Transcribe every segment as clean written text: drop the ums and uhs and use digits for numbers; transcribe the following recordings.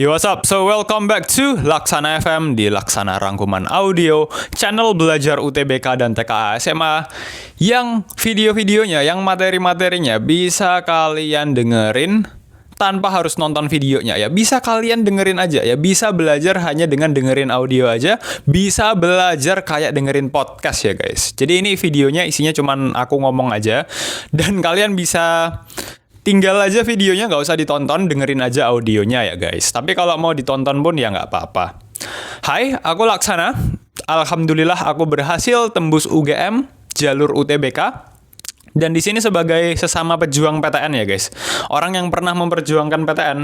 Yo, what's up? So, welcome back to Laksana FM di Laksana Rangkuman Audio, channel belajar UTBK dan TKA SMA yang video-videonya, yang materi-materinya bisa kalian dengerin tanpa harus nonton videonya ya. Bisa kalian dengerin aja ya. Bisa belajar hanya dengan dengerin audio aja. Bisa belajar kayak dengerin podcast ya guys. Jadi ini videonya isinya cuman aku ngomong aja. Dan kalian bisa tinggal aja videonya, nggak usah ditonton, dengerin aja audionya ya guys. Tapi kalau mau ditonton pun ya nggak apa-apa. Hai, aku Laksana. Alhamdulillah aku berhasil tembus UGM, jalur UTBK. Dan di sini sebagai sesama pejuang PTN ya guys. Orang yang pernah memperjuangkan PTN.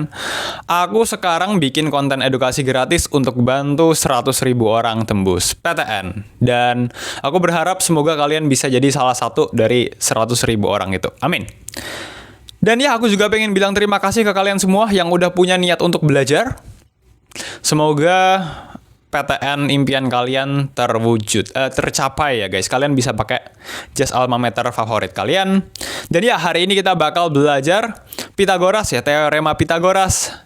Aku sekarang bikin konten edukasi gratis untuk bantu 100.000 orang tembus PTN. Dan aku berharap semoga kalian bisa jadi salah satu dari 100.000 orang itu. Amin. Dan ya, aku juga pengen bilang terima kasih ke kalian semua yang udah punya niat untuk belajar. Semoga PTN impian kalian tercapai ya guys. Kalian bisa pakai jas alma mater favorit kalian. Dan ya, hari ini kita bakal belajar Pitagoras ya, teorema Pitagoras.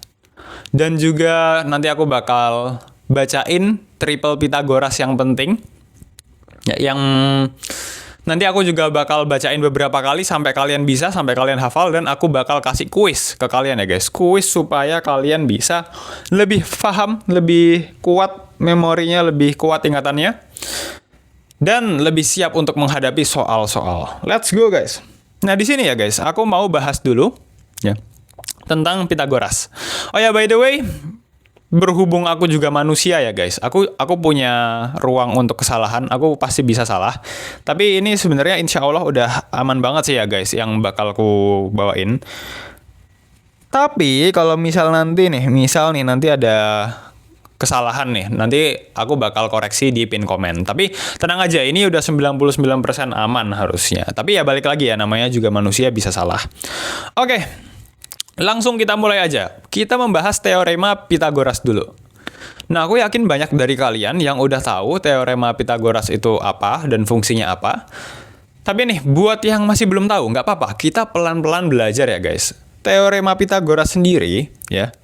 Dan juga nanti aku bakal bacain triple Pitagoras yang penting. Ya, yang nanti aku juga bakal bacain beberapa kali sampai kalian bisa, sampai kalian hafal. Dan aku bakal kasih kuis ke kalian ya guys. Kuis supaya kalian bisa lebih paham, lebih kuat memorinya, lebih kuat ingatannya. Dan lebih siap untuk menghadapi soal-soal. Let's go guys. Nah di sini ya guys, aku mau bahas dulu ya tentang Pitagoras. Oh ya, by the way, berhubung aku juga manusia ya guys, aku punya ruang untuk kesalahan, aku pasti bisa salah. Tapi ini sebenarnya insya Allah udah aman banget sih ya guys yang bakal aku bawain. Tapi kalau misal nanti nanti ada kesalahan nih, nanti aku bakal koreksi di pin komen. Tapi tenang aja, ini udah 99% aman harusnya. Tapi ya balik lagi ya, namanya juga manusia, bisa salah. Oke. Langsung kita mulai aja. Kita membahas teorema Pitagoras dulu. Nah, aku yakin banyak dari kalian yang udah tahu teorema Pitagoras itu apa dan fungsinya apa. Tapi nih, buat yang masih belum tahu, nggak apa-apa. Kita pelan-pelan belajar ya guys. Teorema Pitagoras sendiri, ya,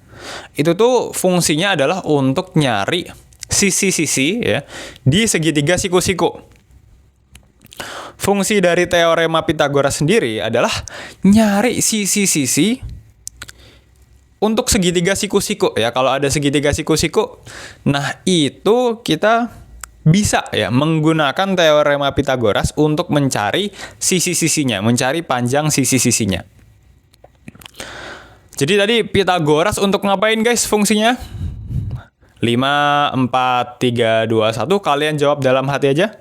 itu tuh fungsinya adalah untuk nyari sisi-sisi ya di segitiga siku-siku. Fungsi dari teorema Pitagoras sendiri adalah nyari sisi-sisi untuk segitiga siku-siku ya. Kalau ada segitiga siku-siku, nah itu kita bisa ya menggunakan teorema Pitagoras untuk mencari sisi-sisinya, mencari panjang sisi-sisinya. Jadi tadi Pitagoras untuk ngapain guys fungsinya? 5, 4, 3, 2, 1. Kalian jawab dalam hati aja.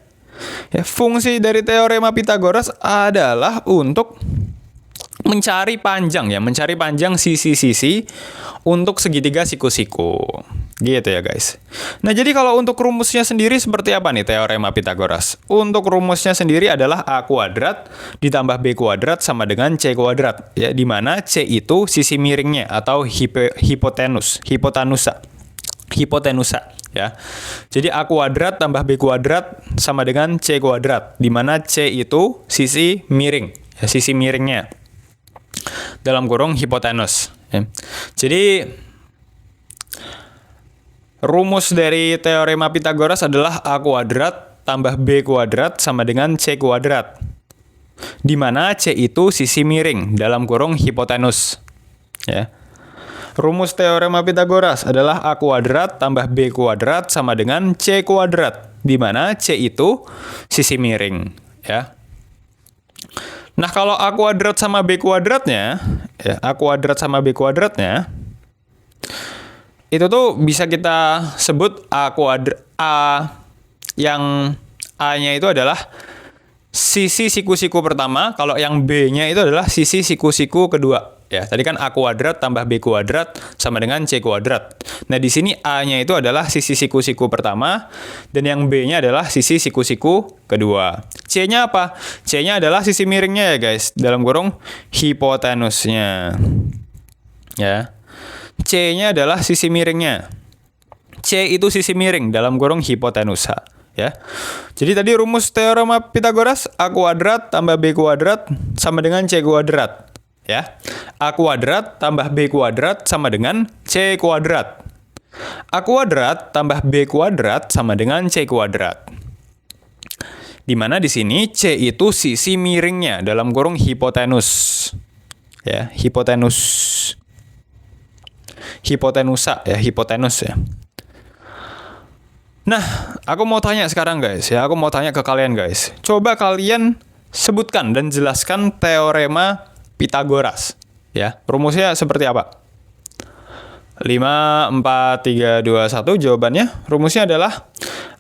Ya, fungsi dari teorema Pitagoras adalah untuk mencari panjang sisi-sisi untuk segitiga siku-siku. Gitu ya guys. Nah jadi kalau untuk rumusnya sendiri seperti apa nih teorema Pitagoras? Untuk rumusnya sendiri adalah A kuadrat ditambah B kuadrat sama dengan C kuadrat. Ya, di mana C itu sisi miringnya atau hipotenusa ya. Jadi A kuadrat tambah B kuadrat sama dengan C kuadrat, di mana C itu sisi miring, ya, sisi miringnya. Dalam kurung hipotenus. Ya. Jadi rumus dari teorema Pitagoras adalah A kuadrat tambah B kuadrat sama dengan C kuadrat. Di mana C itu sisi miring dalam kurung hipotenus. Ya. Rumus teorema Pitagoras adalah A kuadrat tambah B kuadrat sama dengan C kuadrat. Di mana C itu sisi miring. Ya. Nah, kalau A kuadrat sama B kuadratnya, ya, A kuadrat sama B kuadratnya, itu tuh bisa kita sebut A yang A-nya itu adalah sisi siku-siku pertama, kalau yang B-nya itu adalah sisi siku-siku kedua. Ya, tadi kan A kuadrat tambah B kuadrat sama dengan C kuadrat. Nah, di sini A-nya itu adalah sisi siku-siku pertama, dan yang B-nya adalah sisi siku-siku kedua. C-nya apa? C-nya adalah sisi miringnya ya guys, dalam kurung hipotenusnya. Ya. C-nya adalah sisi miringnya. C itu sisi miring dalam kurung hipotenusa. Ya. Jadi tadi rumus teorema Pitagoras A kuadrat tambah B kuadrat sama dengan C kuadrat. ya. A kuadrat tambah B kuadrat sama dengan C kuadrat. A kuadrat tambah B kuadrat sama dengan C kuadrat. Di mana di sini C itu sisi miringnya dalam kurung hipotenus. Ya, hipotenus. Hipotenusa ya, hipotenus ya. Nah, aku mau tanya sekarang guys ya, aku mau tanya ke kalian guys. Coba kalian sebutkan dan jelaskan teorema Pythagoras ya. Rumusnya seperti apa? 5, 4, 3, 2, 1 jawabannya. Rumusnya adalah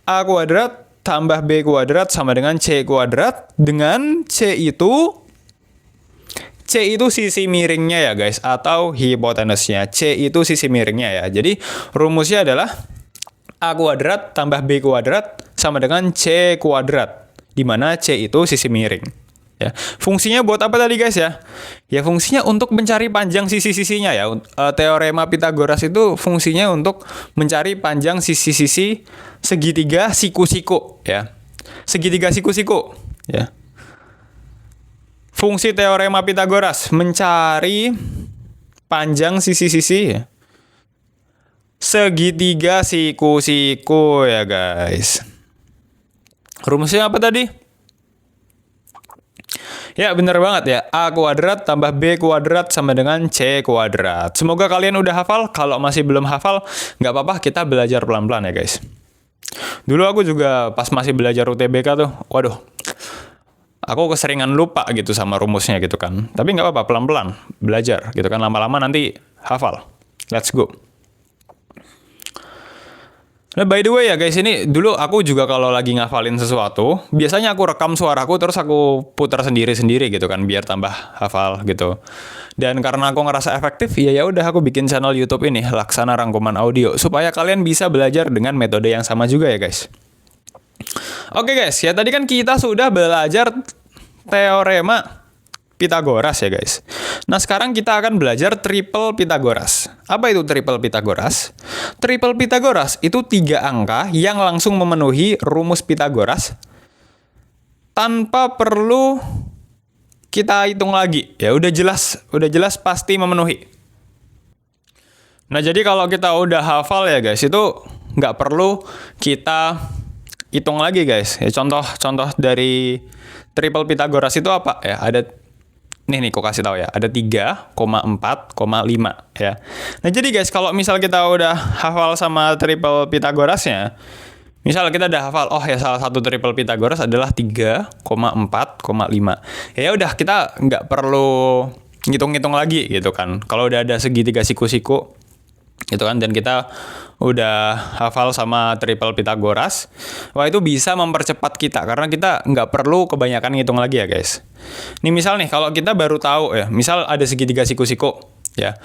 A kuadrat tambah B kuadrat sama dengan C kuadrat, dengan C itu sisi miringnya ya guys, atau hipotenusnya. C itu sisi miringnya ya. Jadi rumusnya adalah A kuadrat tambah B kuadrat sama dengan C kuadrat, di mana C itu sisi miring. Ya. Fungsinya buat apa tadi guys ya? Ya fungsinya untuk mencari panjang sisi-sisinya ya. Teorema Pythagoras itu fungsinya untuk mencari panjang sisi-sisi segitiga siku-siku ya. Segitiga siku-siku ya. Fungsi teorema Pythagoras mencari panjang sisi-sisi ya. Segitiga siku-siku ya guys. Rumusnya apa tadi? Ya bener banget ya, A kuadrat tambah B kuadrat sama dengan C kuadrat. Semoga kalian udah hafal. Kalau masih belum hafal, nggak apa-apa, kita belajar pelan-pelan ya guys. Dulu aku juga pas masih belajar UTBK tuh, waduh, aku keseringan lupa gitu sama rumusnya gitu kan. Tapi nggak apa-apa, pelan-pelan belajar gitu kan, lama-lama nanti hafal. Let's go. Nah, by the way ya guys, ini dulu aku juga kalau lagi ngafalin sesuatu, biasanya aku rekam suaraku terus aku putar sendiri-sendiri gitu kan, biar tambah hafal gitu. Dan karena aku ngerasa efektif, ya udah aku bikin channel YouTube ini, Laksana Rangkuman Audio, supaya kalian bisa belajar dengan metode yang sama juga ya guys. Oke guys, ya tadi kan kita sudah belajar teorema Pythagoras ya guys. Nah sekarang kita akan belajar triple Pythagoras. Apa itu triple Pythagoras? Triple Pythagoras itu 3 angka yang langsung memenuhi rumus Pythagoras tanpa perlu kita hitung lagi. Ya udah jelas pasti memenuhi. Nah jadi kalau kita udah hafal ya guys, itu nggak perlu kita hitung lagi guys. Ya, contoh dari triple Pythagoras itu apa? Ya ada nih kok kasih tahu ya, ada 3,4,5 ya. Nah jadi guys, kalau misal kita udah hafal sama triple Pythagorasnya, misal kita udah hafal, oh ya salah satu triple Pythagoras adalah 3,4,5. Ya udah, kita nggak perlu ngitung-ngitung lagi gitu kan. Kalau udah ada segitiga siku-siku gitu kan, dan kita udah hafal sama triple Pythagoras, wah itu bisa mempercepat kita karena kita nggak perlu kebanyakan ngitung lagi ya guys. Nih misal nih, kalau kita baru tahu ya, misal ada segitiga siku-siku ya,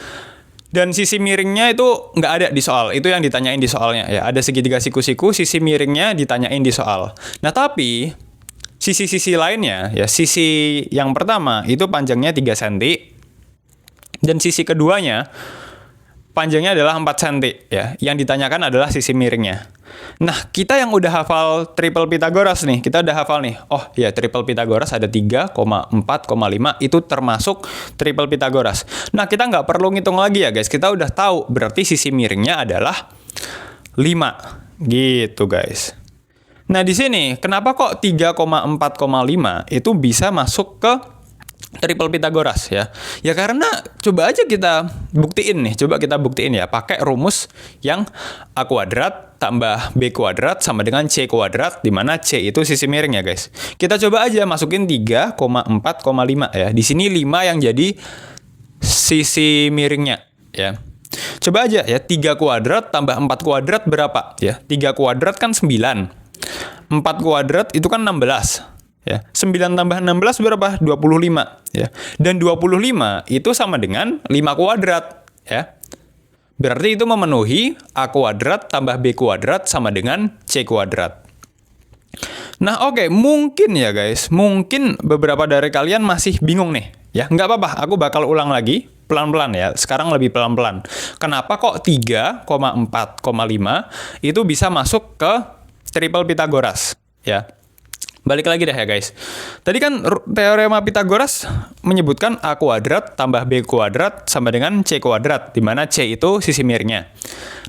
dan sisi miringnya itu nggak ada di soal, itu yang ditanyain di soalnya ya, ada segitiga siku-siku, sisi miringnya ditanyain di soal. Nah tapi sisi-sisi lainnya ya, sisi yang pertama itu panjangnya 3 cm dan sisi keduanya panjangnya adalah 4 cm ya. Yang ditanyakan adalah sisi miringnya. Nah, kita yang udah hafal triple Pythagoras nih, kita udah hafal nih. Oh ya, triple Pythagoras ada 3,4,5 itu termasuk triple Pythagoras. Nah, kita nggak perlu ngitung lagi ya guys. Kita udah tahu berarti sisi miringnya adalah 5. Gitu guys. Nah, di sini kenapa kok 3,4,5 itu bisa masuk ke triple Pythagoras ya? Ya karena coba aja kita buktiin nih, coba kita buktiin ya pakai rumus yang A kuadrat tambah B kuadrat sama dengan C kuadrat, di mana C itu sisi miring ya guys. Kita coba aja masukin 3,4,5 ya. Di sini 5 yang jadi sisi miringnya ya. Coba aja ya, 3 kuadrat tambah 4 kuadrat berapa ya? 3 kuadrat kan 9. 4 kuadrat itu kan 16. Ya, 9 tambah 16 berapa? 25 ya. Dan 25 itu sama dengan 5 kuadrat ya. Berarti itu memenuhi A kuadrat tambah B kuadrat sama dengan C kuadrat. Nah oke, mungkin ya guys, mungkin beberapa dari kalian masih bingung nih. Ya nggak apa-apa, aku bakal ulang lagi pelan-pelan ya. Sekarang lebih pelan-pelan. Kenapa kok 3,4,5 itu bisa masuk ke triple Pythagoras ya? Balik lagi deh ya guys. Tadi kan teorema Pythagoras menyebutkan A kuadrat tambah B kuadrat sama dengan C kuadrat, di mana C itu sisi miringnya.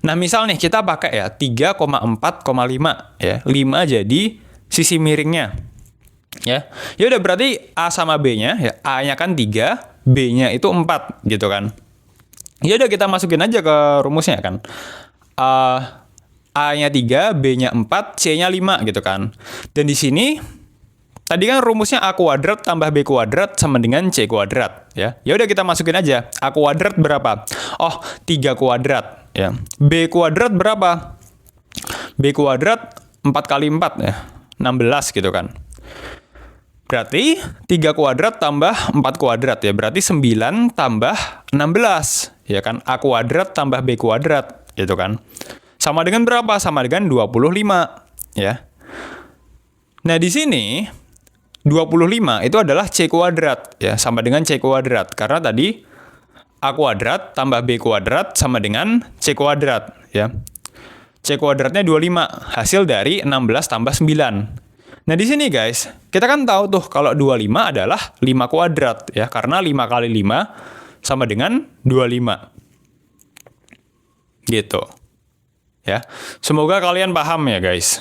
Nah misal nih kita pakai ya 3,4,5 ya, 5 jadi sisi miringnya. Ya udah berarti A sama B-nya ya, A-nya kan 3, B-nya itu 4 gitu kan. Ya udah kita masukin aja ke rumusnya kan. A-nya 3, B-nya 4, C-nya 5 gitu kan. Dan di sini tadi kan rumusnya A kuadrat tambah B kuadrat sama dengan C kuadrat ya. Ya udah kita masukin aja. A kuadrat berapa? Oh, 3 kuadrat ya. B kuadrat berapa? B kuadrat 4 kali 4 ya. 16 gitu kan. Berarti 3 kuadrat tambah 4 kuadrat ya. Berarti 9 tambah 16 ya kan. A kuadrat tambah B kuadrat gitu kan. Sama dengan berapa? Sama dengan 25, ya. Nah, di sini 25 itu adalah C kuadrat, ya, sama dengan C kuadrat. Karena tadi A kuadrat tambah B kuadrat sama dengan C kuadrat, ya. C kuadratnya 25, hasil dari 16 tambah 9. Nah, di sini guys, kita kan tahu tuh kalau 25 adalah 5 kuadrat, ya. Karena 5 kali 5 sama dengan 25. Gitu. Ya, semoga kalian paham ya guys.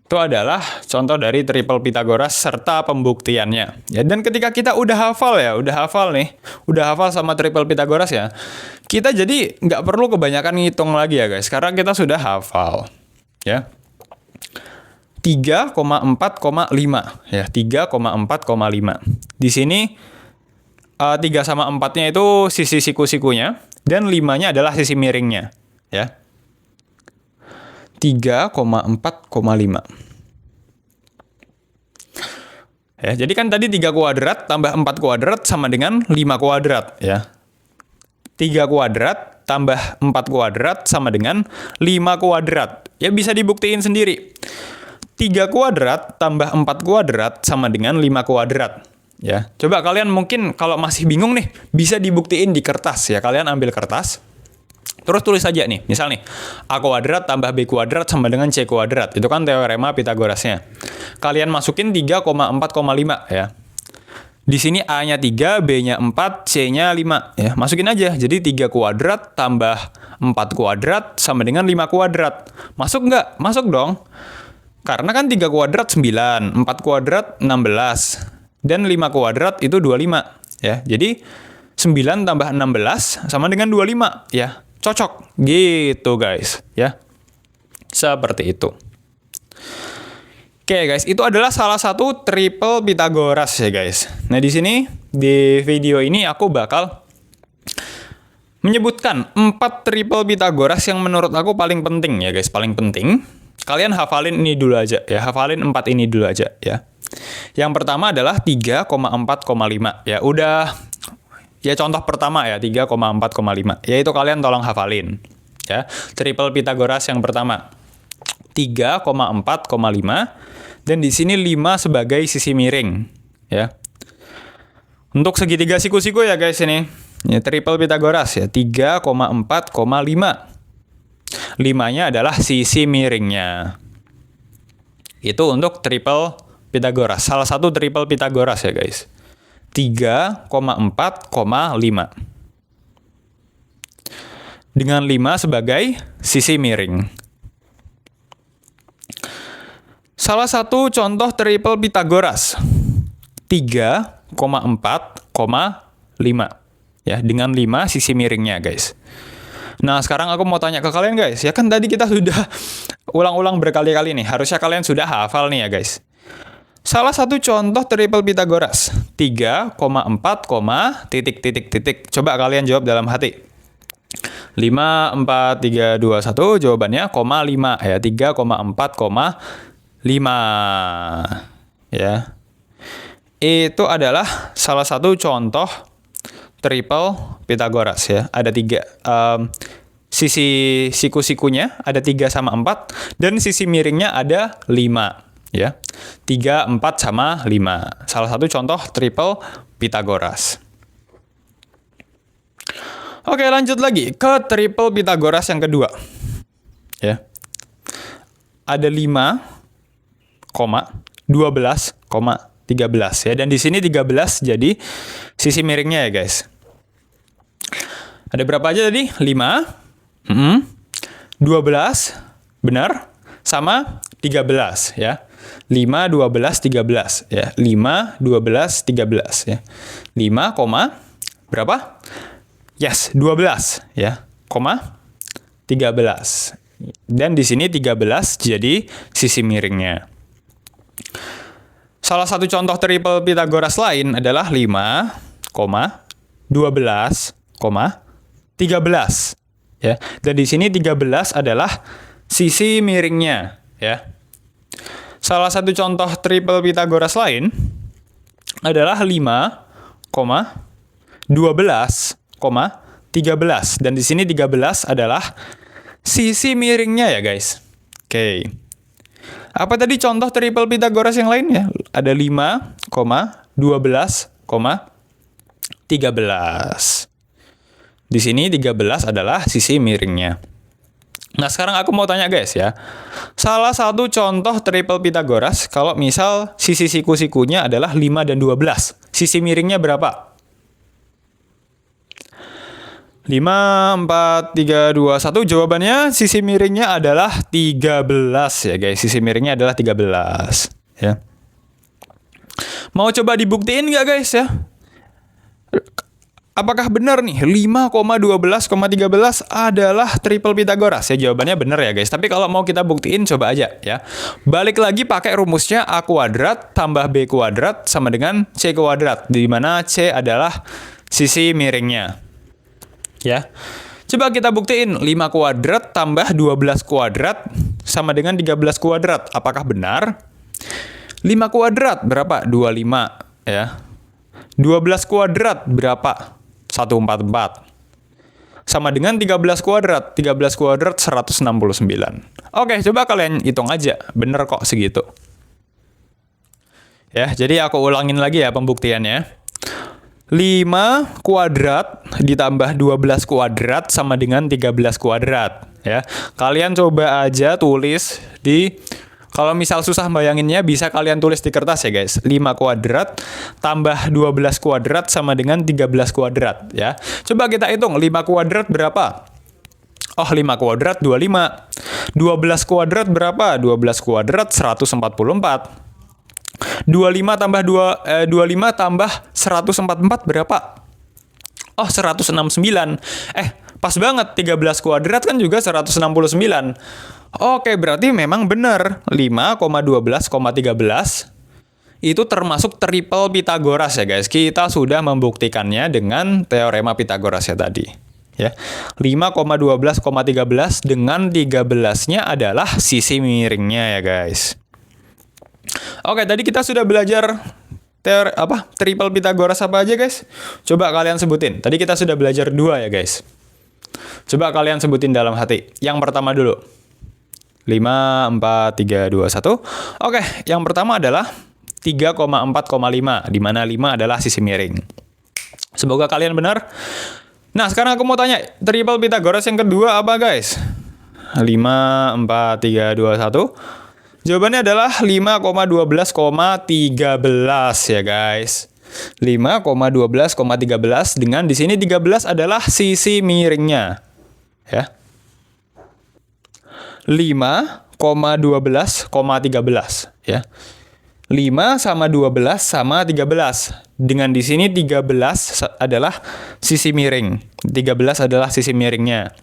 Itu adalah contoh dari triple Pythagoras serta pembuktiannya. Ya, dan ketika kita udah hafal sama triple Pythagoras ya, kita jadi nggak perlu kebanyakan ngitung lagi ya guys, karena kita sudah hafal. Ya, 3,4,5 ya, 3,4,5. Di sini 3 sama 4-nya itu sisi siku-sikunya dan 5-nya adalah sisi miringnya, ya. 3,4,5. Ya, jadi kan tadi 3 kuadrat tambah 4 kuadrat sama dengan 5 kuadrat, ya. 3 kuadrat tambah 4 kuadrat sama dengan 5 kuadrat. Ya, bisa dibuktiin sendiri. 3 kuadrat tambah 4 kuadrat sama dengan 5 kuadrat. Ya, coba kalian mungkin kalau masih bingung nih, bisa dibuktiin di kertas ya. Kalian ambil kertas, terus tulis aja nih, misal nih, A kuadrat tambah B kuadrat sama dengan C kuadrat. Itu kan teorema Pythagorasnya. Kalian masukin 3,4,5 ya. Di sini A-nya 3, B-nya 4, C-nya 5 ya. Masukin aja. Jadi 3 kuadrat tambah 4 kuadrat sama dengan 5 kuadrat. Masuk nggak? Masuk dong. Karena kan 3 kuadrat 9, 4 kuadrat 16, dan 5 kuadrat itu 25 ya. Jadi 9 tambah 16 sama dengan 25 ya. Cocok gitu guys ya. Seperti itu. Oke guys, itu adalah salah satu triple Pythagoras ya guys. Nah, di sini di video ini aku bakal menyebutkan 4 triple Pythagoras yang menurut aku paling penting ya guys, paling penting. Kalian hafalin ini dulu aja ya, hafalin 4 ini dulu aja ya. Yang pertama adalah 3,4,5 ya. Udah ya, contoh pertama ya, 3,4,5. Yaitu kalian tolong hafalin. Ya, triple Pythagoras yang pertama. 3,4,5 dan di sini 5 sebagai sisi miring, ya. Untuk segitiga siku-siku ya guys ini. Ya, triple Pythagoras ya, 3,4,5. 5-nya adalah sisi miringnya. Itu untuk triple Pythagoras. Salah satu triple Pythagoras ya guys. 3,4,5 dengan 5 sebagai sisi miring. Salah satu contoh triple Pythagoras 3,4,5 ya, dengan 5 sisi miringnya guys. Nah, sekarang aku mau tanya ke kalian guys. Ya kan tadi kita sudah ulang-ulang berkali-kali nih. Harusnya kalian sudah hafal nih ya guys. Salah satu contoh triple Pythagoras 3,4, titik. Coba kalian jawab dalam hati. 5, 4, 3, 2, 1. Jawabannya 5 ya. 3,4,5 ya. Itu adalah salah satu contoh triple Pythagoras ya. Ada 3 sisi siku-sikunya ada 3 sama 4 dan sisi miringnya ada 5 ya. 3, 4 sama 5. Salah satu contoh triple Pythagoras. Oke, lanjut lagi ke triple Pythagoras yang kedua. Ya. Ada 5, 12,13 ya. Dan di sini 13 jadi sisi miringnya ya guys. Ada berapa aja tadi? 5, 12, benar, sama 13 ya. 5, 12, 13 ya. 5, 12, 13 ya. 5, berapa? Yes, 12 ya, 13. Dan di sini 13 jadi sisi miringnya. Salah satu contoh triple Pythagoras lain adalah 5, 12, 13 ya. Dan di sini 13 adalah sisi miringnya ya. Salah satu contoh triple Pythagoras lain adalah 5, 12, 13 dan di sini 13 adalah sisi miringnya ya guys. Oke. Apa tadi contoh triple Pythagoras yang lainnya? Ada 5, 12, 13. Di sini 13 adalah sisi miringnya. Nah, sekarang aku mau tanya guys ya. Salah satu contoh triple Pythagoras kalau misal sisi siku-sikunya adalah 5 dan 12. Sisi miringnya berapa? 5, 4, 3, 2, 1. Jawabannya sisi miringnya adalah 13 ya guys. Sisi miringnya adalah 13 ya. Mau coba dibuktiin nggak guys ya? Apakah benar nih 5, 12, 13 adalah triple Pythagoras? Ya jawabannya benar ya guys. Tapi kalau mau kita buktiin coba aja ya. Balik lagi pakai rumusnya A kuadrat tambah B kuadrat sama dengan C kuadrat. Di mana C adalah sisi miringnya. Ya. Coba kita buktiin 5 kuadrat tambah 12 kuadrat sama dengan 13 kuadrat. Apakah benar? 5 kuadrat berapa? 25 ya. 12 kuadrat berapa? 144. Sama dengan 13 kuadrat. 13 kuadrat 169. Oke, coba kalian hitung aja. Bener kok segitu. Ya, jadi aku ulangin lagi ya pembuktiannya. 5 kuadrat ditambah 12 kuadrat sama dengan 13 kuadrat. Ya, kalian coba aja tulis di... Kalau misal susah bayanginnya, bisa kalian tulis di kertas ya guys. 5 kuadrat tambah 12 kuadrat sama dengan 13 kuadrat ya. Coba kita hitung 5 kuadrat berapa? Oh, 5 kuadrat 25. 12 kuadrat berapa? 12 kuadrat 144. 25 tambah 25 tambah 144 berapa? Oh, 169. Pas banget 13 kuadrat kan juga 169. Oke, berarti memang benar 5,12,13 itu termasuk triple Pythagoras ya guys. Kita sudah membuktikannya dengan teorema Pythagoras ya tadi. Ya. 5,12,13 dengan 13-nya adalah sisi miringnya ya guys. Oke, tadi kita sudah belajar triple Pythagoras apa aja guys? Coba kalian sebutin. Tadi kita sudah belajar 2 ya guys. Coba kalian sebutin dalam hati. Yang pertama dulu. 5, 4, 3, 2, 1. Oke, yang pertama adalah 3,4,5, di mana 5 adalah sisi miring. Semoga kalian benar. Nah, sekarang aku mau tanya, triple Pythagoras yang kedua apa guys? 5, 4, 3, 2, 1. Jawabannya adalah 5,12,13 ya guys. 5,12,13 dengan di sini 13 adalah sisi miringnya. Ya. 5,12,13 ya. 5 sama 12 sama 13. Dengan di sini 13 adalah sisi miring. 13 adalah sisi miringnya.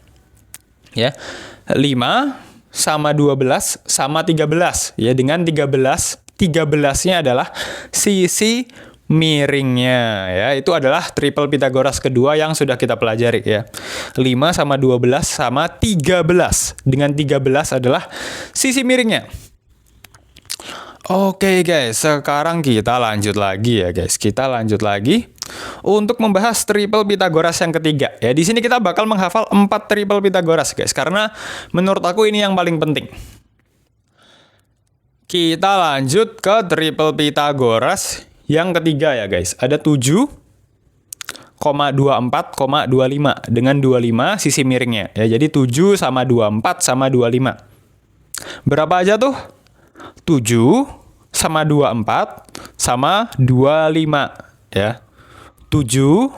Ya. 5 sama 12 sama 13 ya, dengan 13-nya adalah sisi miringnya ya. Itu adalah triple Pythagoras kedua yang sudah kita pelajari ya. 5 sama 12 sama 13. Dengan 13 adalah sisi miringnya. Oke guys, sekarang kita lanjut lagi ya guys. Kita lanjut lagi untuk membahas triple Pythagoras yang ketiga. Ya, di sini kita bakal menghafal 4 triple Pythagoras guys, karena menurut aku ini yang paling penting. Kita lanjut ke triple Pythagoras yang ketiga ya guys. Ada 7,24,25 dengan 25 sisi miringnya. Ya, jadi 7 sama 24 sama 25. Berapa aja tuh? 7, sama 24 sama 25 ya. 7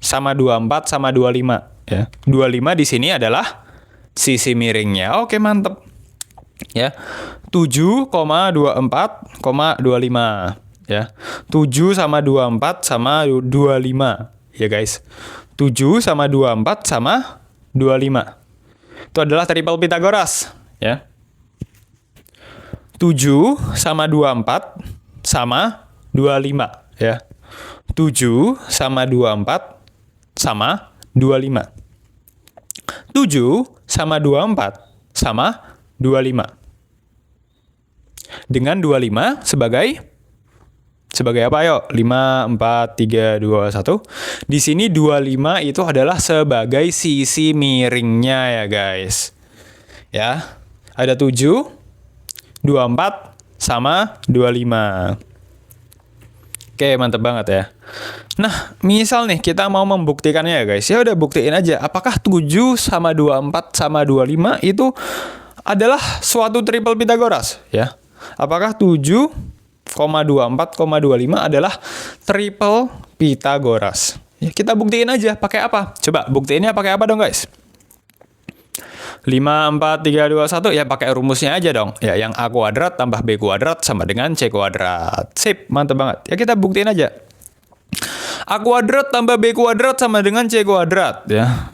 sama 24 sama 25 ya. 25 di sini adalah sisi miringnya. Oke, mantep. Ya. 7,24,25 ya. 7 sama 24 sama 25 ya guys. 7 sama 24 sama 25. Itu adalah triple Pitagoras ya. 7 sama 24 sama 25 ya. 7 sama 24 sama 25. 7 sama 24 sama 25. Dengan 25 sebagai apa? Ayo, 5, 4, 3, 2, 1. Di sini 25 itu adalah sebagai sisi miringnya ya guys. Ya, ada 7, 24 sama 25. Oke, mantep banget ya. Nah, misal nih kita mau membuktikannya ya guys. Ya udah buktiin aja. Apakah 7 sama 24 sama 25 itu adalah suatu triple Pitagoras ya? Apakah 7,24,25 adalah triple Pitagoras? Ya, kita buktiin aja. Pakai apa? Coba buktiinnya pakai apa dong guys? 5, 4, 3, 2, 1 ya pakai rumusnya aja dong. Ya, yang A kuadrat tambah B kuadrat sama dengan C kuadrat. Sip, mantap banget. Ya kita buktiin aja. A kuadrat tambah B kuadrat sama dengan C kuadrat ya.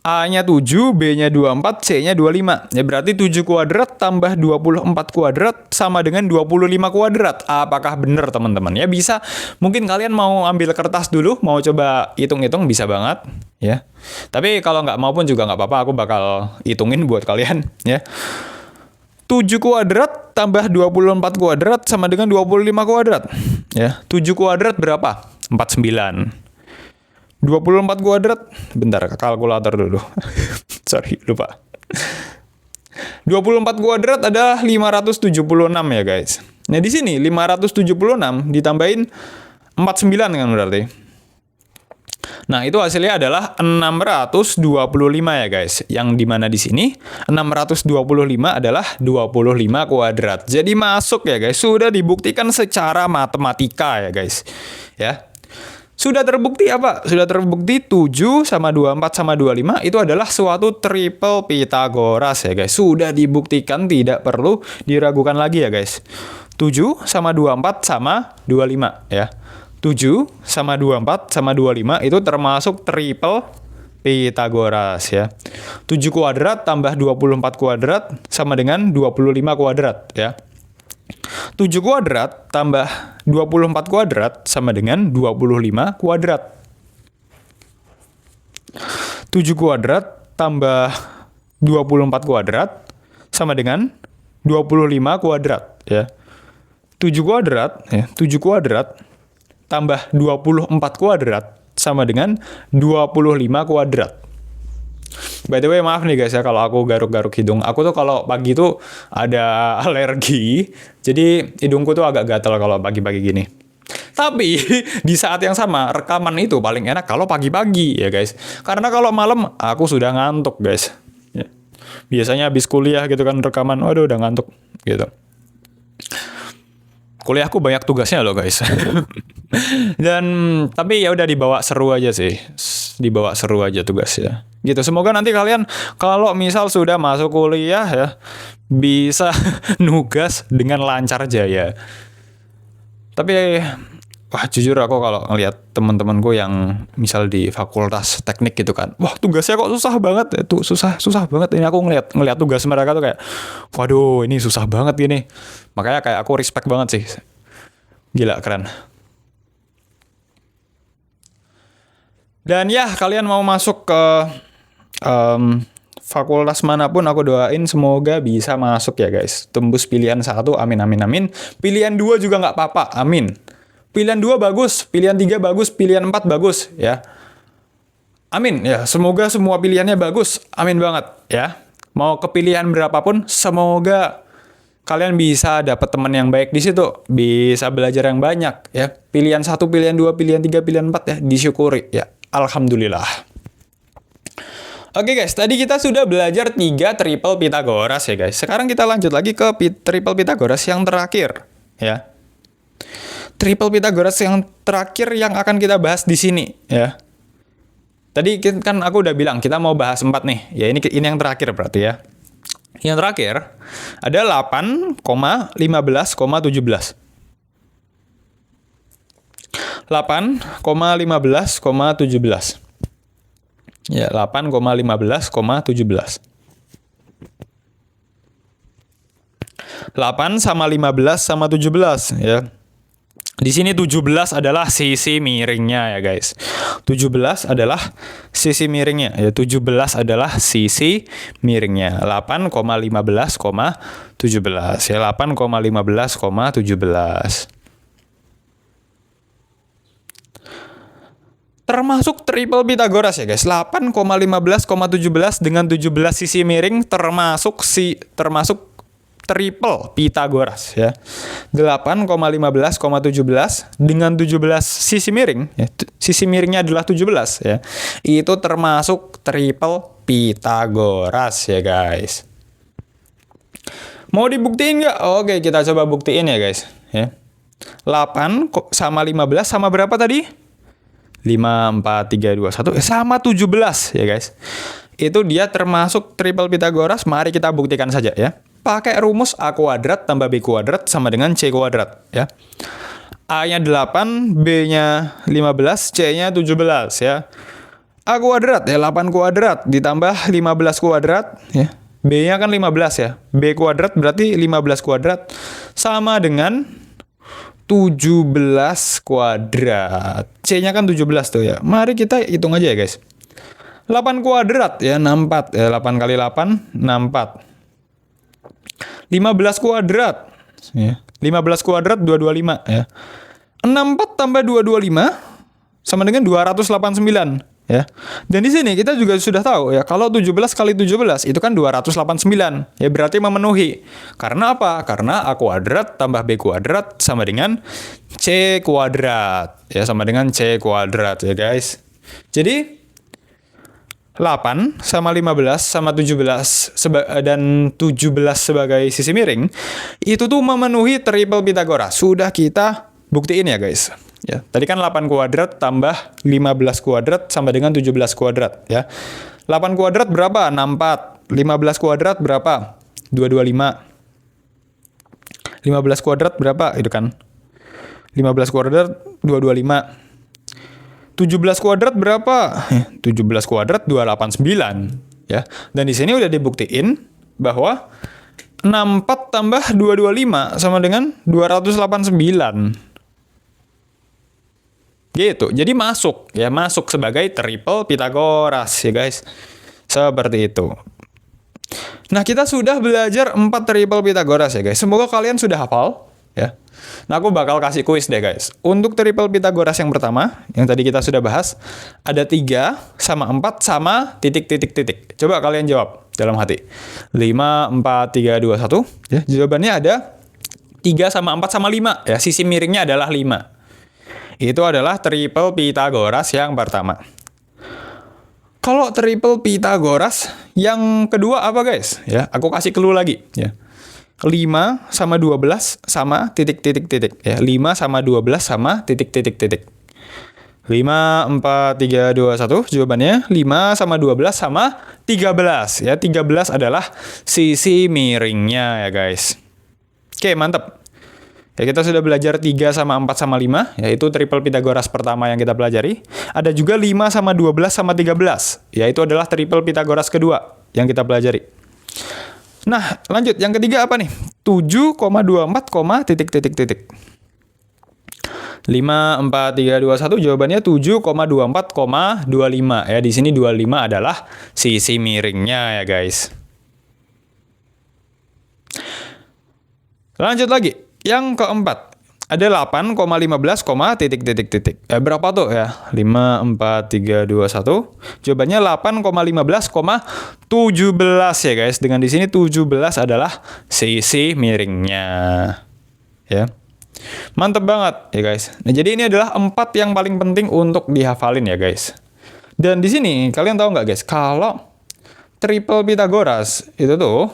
A-nya 7, B-nya 24, C-nya 25. Ya berarti 7 kuadrat tambah 24 kuadrat sama dengan 25 kuadrat. Apakah benar teman-teman? Ya bisa. Mungkin kalian mau ambil kertas dulu, mau coba hitung-hitung bisa banget ya. Tapi kalau nggak mau pun juga nggak apa-apa, aku bakal hitungin buat kalian ya. 7 kuadrat tambah 24 kuadrat sama dengan 25 kuadrat. Ya, 7 kuadrat berapa? 49. 24 kuadrat, bentar kalkulator dulu. Sorry, lupa. 24 kuadrat adalah 576 ya guys. Nah di sini 576 ditambahin 49 kan berarti. Nah itu hasilnya adalah 625 ya guys. Yang dimana di sini 625 adalah 25 kuadrat. Jadi masuk ya guys. Sudah dibuktikan secara matematika ya guys. Ya. Sudah terbukti apa? Sudah terbukti 7 sama 24 sama 25 itu adalah suatu triple Pitagoras ya guys. Sudah dibuktikan, tidak perlu diragukan lagi ya guys. 7 sama 24 sama 25 ya. 7 sama 24 sama 25 itu termasuk triple Pitagoras ya. 7 kuadrat tambah 24 kuadrat sama dengan 25 kuadrat ya. 7 kuadrat tambah 24 kuadrat sama dengan 25 kuadrat. 7 kuadrat tambah 24 kuadrat sama dengan 25 kuadrat ya. 7 kuadrat ya, 7 kuadrat tambah 24 kuadrat sama dengan 25 kuadrat. By the way, maaf nih guys ya kalau aku garuk-garuk hidung. Aku tuh kalau pagi tuh ada alergi, jadi hidungku tuh agak gatal kalau pagi-pagi gini. Tapi di saat yang sama rekaman itu paling enak kalau pagi-pagi ya guys. Karena kalau malam aku sudah ngantuk guys. Ya. Biasanya habis kuliah gitu kan rekaman, waduh udah ngantuk gitu. Kuliahku banyak tugasnya loh guys. Dan tapi ya udah dibawa seru aja sih. Dibawa seru aja tugasnya. Gitu. Semoga nanti kalian kalau misal sudah masuk kuliah ya bisa nugas dengan lancar jaya. Tapi wah jujur aku kalau ngelihat teman-temanku yang misal di fakultas teknik gitu kan. Wah, tugasnya kok susah banget. Itu susah banget. Ini aku ngelihat tugas mereka tuh kayak waduh, ini susah banget gini. Makanya kayak aku respect banget sih. Gila, keren. Dan ya, kalian mau masuk ke fakultas manapun aku doain semoga bisa masuk ya guys. Tembus pilihan 1, amin amin amin. Pilihan 2 juga nggak apa-apa, amin. Pilihan 2 bagus, pilihan 3 bagus, pilihan 4 bagus ya. Amin ya, semoga semua pilihannya bagus. Amin banget ya. Mau ke pilihan berapapun semoga kalian bisa dapat teman yang baik di situ, bisa belajar yang banyak ya. Pilihan 1, pilihan 2, pilihan 3, pilihan 4 ya disyukuri ya. Alhamdulillah. Oke guys, tadi kita sudah belajar 3 triple Pitagoras ya guys. Sekarang kita lanjut lagi ke triple Pitagoras yang terakhir ya. Triple Pitagoras yang terakhir yang akan kita bahas di sini ya. Tadi kan aku udah bilang kita mau bahas 4 nih. Ya ini yang terakhir berarti ya. Yang terakhir ada 8,15,17. 8,15,17. Ya, 8,15,17. 8 sama 15 sama 17 ya. Di sini 17 adalah sisi miringnya ya guys. 17 adalah sisi miringnya ya. 17 adalah sisi miringnya. 8,15,17 ya. 8,15,17. Termasuk triple Pitagoras ya guys. 8,15,17 dengan 17 sisi miring termasuk triple Pitagoras ya. 8,15,17 dengan 17 sisi miring ya. Sisi miringnya adalah 17 ya. Itu termasuk triple Pitagoras ya guys. Mau dibuktiin nggak? Oke, kita coba buktiin ya guys ya. 8 sama 15 sama berapa tadi? 5, 4, 3, 2, 1 sama 17 ya guys. Itu dia termasuk triple Pitagoras. Mari kita buktikan saja ya. Pakai rumus A kuadrat tambah B kuadrat sama dengan C kuadrat ya. A-nya 8, B-nya 15, C-nya 17 ya. A kuadrat ya 8 kuadrat ditambah 15 kuadrat ya. B-nya kan 15 ya. B kuadrat berarti 15 kuadrat sama dengan 17 kuadrat. C-nya kan 17 tuh ya. Mari kita hitung aja ya guys. 8 kuadrat ya 64 ya. 8 kali 8 64. 15 kuadrat ya. 15 kuadrat 225 ya. 64 tambah 225 sama dengan 289 ya. Dan di sini kita juga sudah tahu ya, kalau 17 kali 17 itu kan 289 ya, berarti memenuhi. Karena apa? Karena A kuadrat tambah B kuadrat sama dengan C kuadrat ya, sama dengan C kuadrat ya guys. Jadi 8 sama 15 sama 17 dan 17 sebagai sisi miring itu tuh memenuhi triple Pitagoras. Sudah kita buktiin ya guys. Ya, tadi kan 8 kuadrat tambah 15 kuadrat sama dengan 17 kuadrat ya. 8 kuadrat berapa? 64. 15 kuadrat berapa? 225. 15 kuadrat berapa? Itu kan 15 kuadrat 225. 17 kuadrat berapa? 17 kuadrat 289 ya. Dan di sini udah dibuktiin bahwa 64 tambah 225 sama dengan 289. Gitu. Jadi masuk ya, masuk sebagai triple Pitagoras ya guys. Seperti itu. Nah, kita sudah belajar 4 triple Pitagoras ya guys. Semoga kalian sudah hafal ya. Nah, aku bakal kasih kuis deh guys. Untuk triple Pitagoras yang pertama, yang tadi kita sudah bahas, ada 3 sama 4 sama titik-titik-titik. Coba kalian jawab dalam hati. 5, 4, 3, 2, 1. Ya, jawabannya ada 3 sama 4 sama 5. Ya, sisi miringnya adalah 5. Itu adalah triple Pitagoras yang pertama. Kalau triple Pitagoras yang kedua apa guys? Ya, aku kasih clue lagi ya. 5 sama 12 sama titik-titik-titik ya. 5 sama 12 sama titik-titik-titik. 5, 4, 3, 2, 1. Jawabannya 5 sama 12 sama 13 ya. 13 adalah sisi miringnya ya guys. Oke, mantap. Ya, kita sudah belajar 3 sama 4 sama 5, yaitu triple Pitagoras pertama yang kita pelajari. Ada juga 5 sama 12 sama 13, yaitu adalah triple Pitagoras kedua yang kita pelajari. Nah, lanjut. Yang ketiga apa nih? 7,24, titik-titik-titik. 5, 4, 3, 2, 1. Jawabannya 7,24,25. Ya, di sini 25 adalah sisi miringnya ya guys. Lanjut lagi. Yang keempat, ada 8,15, titik-titik-titik. Berapa tuh ya? 5, 4, 3, 2, 1. Jawabannya 8,15,17 ya guys. Dengan di sini 17 adalah sisi miringnya. Ya. Mantap banget ya guys. Nah, jadi ini adalah 4 yang paling penting untuk dihafalin ya guys. Dan di sini kalian tahu nggak guys, kalau triple Pitagoras itu tuh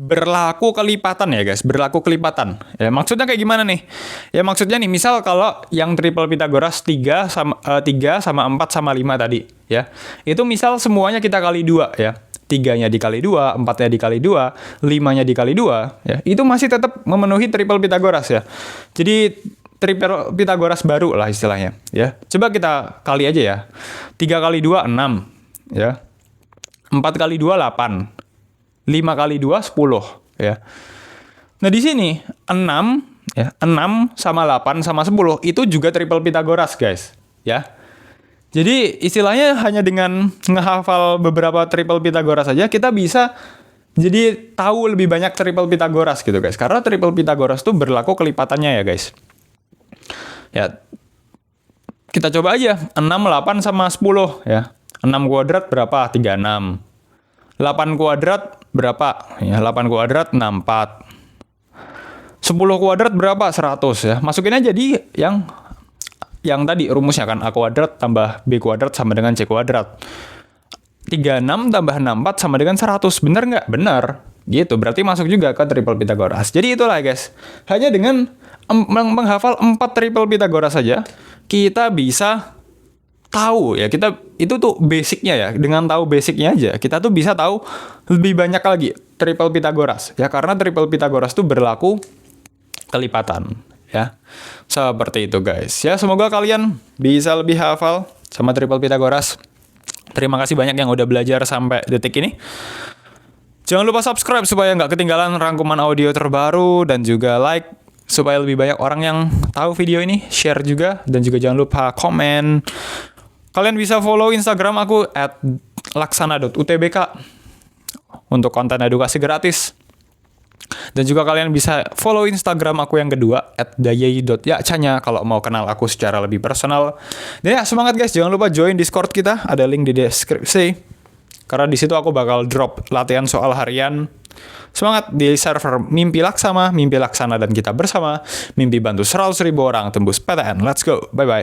berlaku kelipatan ya guys, berlaku kelipatan. Ya, maksudnya kayak gimana nih? Ya maksudnya nih, misal kalau yang triple Pitagoras 3 sama 4 sama 5 tadi, ya. Itu misal semuanya kita kali 2 ya. 3-nya dikali 2, 4-nya dikali 2, 5-nya dikali 2, ya. Itu masih tetap memenuhi triple Pitagoras ya. Jadi triple Pitagoras baru lah istilahnya, ya. Coba kita kali aja ya. 3 kali 2 6, ya. 4 kali 2 8. 5 kali 2 10 ya. Nah, di sini 6 ya, 6 sama 8 sama 10 itu juga triple Pitagoras, guys, ya. Jadi istilahnya hanya dengan ngehafal beberapa triple Pitagoras saja kita bisa jadi tahu lebih banyak triple Pitagoras gitu, guys. Karena triple Pitagoras tuh berlaku kelipatannya ya, guys. Ya. Kita coba aja 6 8 sama 10 ya. 6 kuadrat berapa? 36. 8 kuadrat berapa? Ya, 8 kuadrat 64. 10 kuadrat berapa? 100 ya. Masukin aja di yang tadi rumusnya kan, A kuadrat tambah B kuadrat sama dengan C kuadrat. 36 tambah 64 sama dengan 100. Bener nggak? Bener. Gitu. Berarti masuk juga ke triple Pitagoras. Jadi itulah guys. Hanya dengan menghafal 4 triple Pitagoras saja, kita bisa tahu ya, kita itu tuh basicnya ya. Dengan tahu basicnya aja kita tuh bisa tahu lebih banyak lagi triple Pitagoras ya, karena triple Pitagoras tuh berlaku kelipatan ya. Seperti itu guys ya, semoga kalian bisa lebih hafal sama triple Pitagoras. Terima kasih banyak yang udah belajar sampai detik ini. Jangan lupa subscribe supaya nggak ketinggalan rangkuman audio terbaru, dan juga like supaya lebih banyak orang yang tahu video ini. Share juga, dan juga jangan lupa komen. Kalian bisa follow Instagram aku @laksana.utbk untuk konten edukasi gratis. Dan juga kalian bisa follow Instagram aku yang kedua @dayai.yacanya kalau mau kenal aku secara lebih personal. Dan ya, semangat guys, jangan lupa join Discord kita, ada link di deskripsi. Karena di situ aku bakal drop latihan soal harian. Semangat di server Mimpi Laksana, Mimpi Laksana dan kita bersama mimpi bantu 100.000 orang tembus PTN. Let's go. Bye bye.